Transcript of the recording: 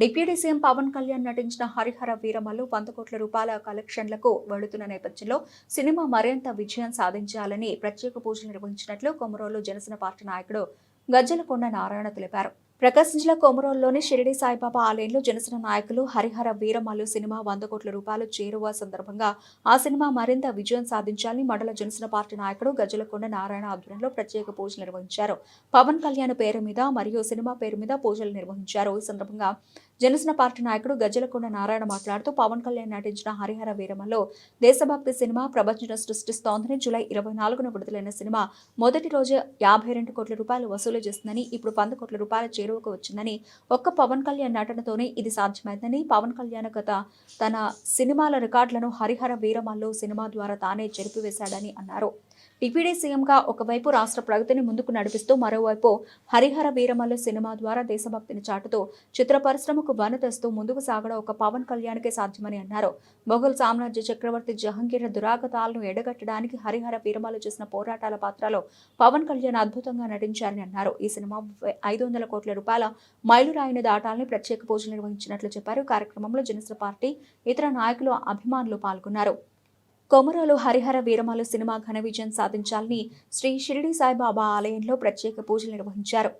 Deputy CM Pawan Kalyan నటించిన హరిహర వీరమల్లు 100 కోట్ల రూపాయల కలెక్షన్లకు వెళుతున్న నేపథ్యంలో సినిమా మరింత విజయం సాధించాలని ప్రత్యేక పూజలు నిర్వహించినట్లు కొమరోలు జనసేన పార్టీ నాయకుడు గజ్జలకొండ నారాయణ తెలిపారు. ప్రకాశం జిల్లా కొమరోలులోని షిరిడి సాయిబాబా ఆలయంలో జనసేన నాయకులు హరిహర వీరమల్లు సినిమా 100 కోట్ల రూపాయలు చేరువ సందర్భంగా ఆ సినిమా మరింత విజయం సాధించాలని మండల జనసేన పార్టీ నాయకుడు గజ్జలకొండ నారాయణ ఆధ్వర్యంలో ప్రత్యేక పూజలు నిర్వహించారు. పవన్ కళ్యాణ్ పేరు మీద మరియు సినిమా పేరు మీద పూజలు నిర్వహించారు. ఈ సందర్భంగా జనసేన పార్టీ నాయకుడు గజ్జలకొండ నారాయణ మాట్లాడుతూ పవన్ కళ్యాణ్ నటించిన హరిహర వీరమల్లో దేశభక్తి సినిమా ప్రపంచం సృష్టిస్తోందని జూలై 24న విడుదలైన సినిమా మొదటి రోజు 52 కోట్ల రూపాయలు వసూలు చేస్తుందని ఇప్పుడు 100 కోట్ల రూపాయల చేరువకు వచ్చిందని ఒక్క పవన్ కళ్యాణ్ నటనతోనే ఇది సాధ్యమైందని పవన్ కళ్యాణ్ తన సినిమాల రికార్డులను హరిహర వీరమల్లు సినిమా ద్వారా తానే చెరిపివేశాడని అన్నారు. డిప్యూటీ సీఎంగా ఒకవైపు రాష్ట్ర ప్రగతిని ముందుకు నడిపిస్తూ మరోవైపు హరిహర వీరమల్లు సినిమా ద్వారా దేశభక్తిని చాటుతూ చిత్ర పరిశ్రమకు వనతెస్తూ ముందుకు సాగడం ఒక పవన్ కళ్యాణ్కే సాధ్యమని అన్నారు. మొఘల్ సామ్రాజ్య చక్రవర్తి జహంగీర్ దురాగతాలను ఎడగట్టడానికి హరిహర వీరమల్లు చేసిన పోరాటాల పాత్రలో పవన్ కళ్యాణ్ అద్భుతంగా నటించారని అన్నారు. ఈ సినిమా 500 కోట్ల రూపాయల మైలురాయిని దాటాలని ప్రత్యేక పూజలు నిర్వహించినట్లు చెప్పారు. కార్యక్రమంలో జనసేన పార్టీ ఇతర నాయకులు అభిమానులు పాల్గొన్నారు. కొమరోలు హరిహర వీరమల్లు సినిమా ఘన విజయం సాధించాలని శ్రీ షిరిడి సాయిబాబా ఆలయంలో ప్రత్యేక పూజలు నిర్వహించారు.